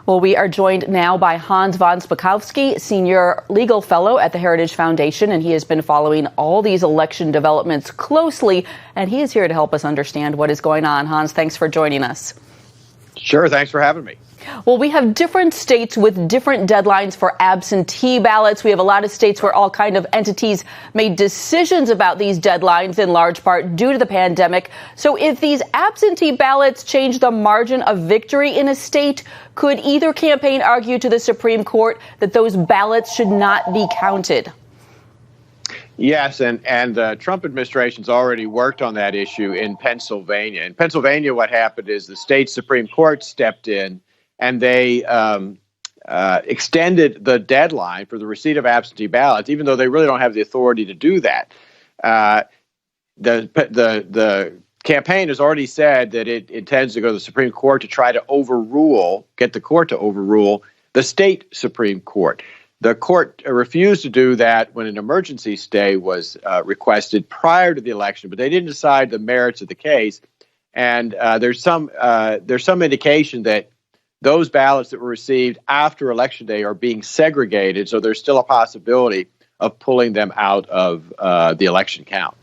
Well, we are joined now by Hans von Spakovsky, Senior Legal Fellow at the Heritage Foundation, and he has been following all these election developments closely, and he is here to help us understand what is going on. Hans, thanks for joining us. Sure, thanks for having me. Well, we have different states with different deadlines for absentee ballots. We have a lot of states where all kind of entities made decisions about these deadlines in large part due to the pandemic. So if these absentee ballots change the margin of victory in a state, could either campaign argue to the Supreme Court that those ballots should not be counted? Yes, and the Trump administration's already worked on that issue in Pennsylvania. In Pennsylvania, what happened is the state Supreme Court stepped in and they extended the deadline for the receipt of absentee ballots, even though they really don't have the authority to do that. The campaign has already said that it intends to go to the Supreme Court to try to get the court to overrule the state Supreme Court. The court refused to do that when an emergency stay was requested prior to the election, but they didn't decide the merits of the case. And there's some indication that those ballots that were received after Election Day are being segregated, so there's still a possibility of pulling them out of the election count.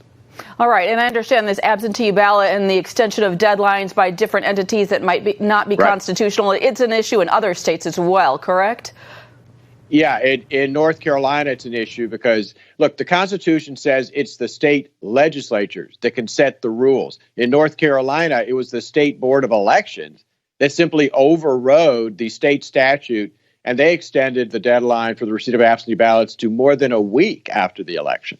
All right, and I understand this absentee ballot and the extension of deadlines by different entities that might not be constitutional. It's an issue in other states as well, correct? Yeah, in North Carolina, it's an issue because, look, the Constitution says it's the state legislatures that can set the rules. In North Carolina, it was the State Board of Elections that simply overrode the state statute, and they extended the deadline for the receipt of absentee ballots to more than a week after the election.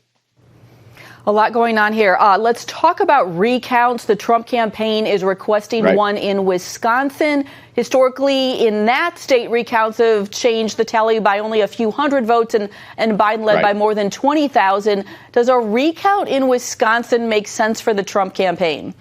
A lot going on here. Let's talk about recounts. The Trump campaign is requesting one in Wisconsin. Historically, in that state, recounts have changed the tally by only a few hundred votes, and Biden led by more than 20,000. Does a recount in Wisconsin make sense for the Trump campaign?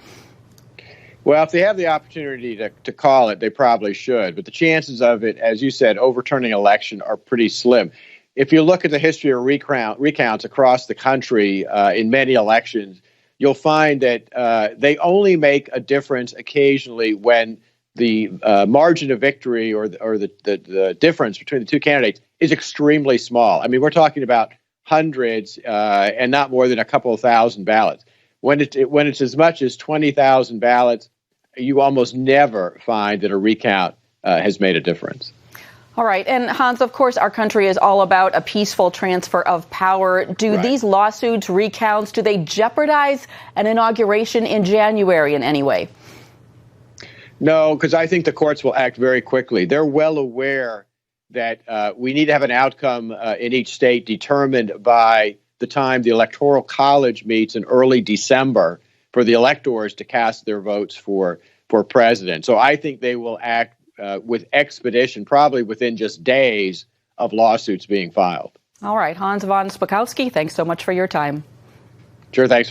Well, if they have the opportunity to call it, they probably should. But the chances of it, as you said, overturning an election are pretty slim. If you look at the history of recounts across the country in many elections, you'll find that they only make a difference occasionally when the margin of victory or the difference between the two candidates is extremely small. I mean, we're talking about hundreds and not more than a couple of thousand ballots. When it's as much as 20,000 ballots, you almost never find that a recount has made a difference. All right. And Hans, of course, our country is all about a peaceful transfer of power. Do these lawsuits, recounts, do they jeopardize an inauguration in January in any way? No, because I think the courts will act very quickly. They're well aware that we need to have an outcome in each state determined by the time the Electoral College meets in early December for the electors to cast their votes for president. So I think they will act with expedition, probably within just days of lawsuits being filed. All right. Hans von Spakovsky, thanks so much for your time. Sure. Thanks.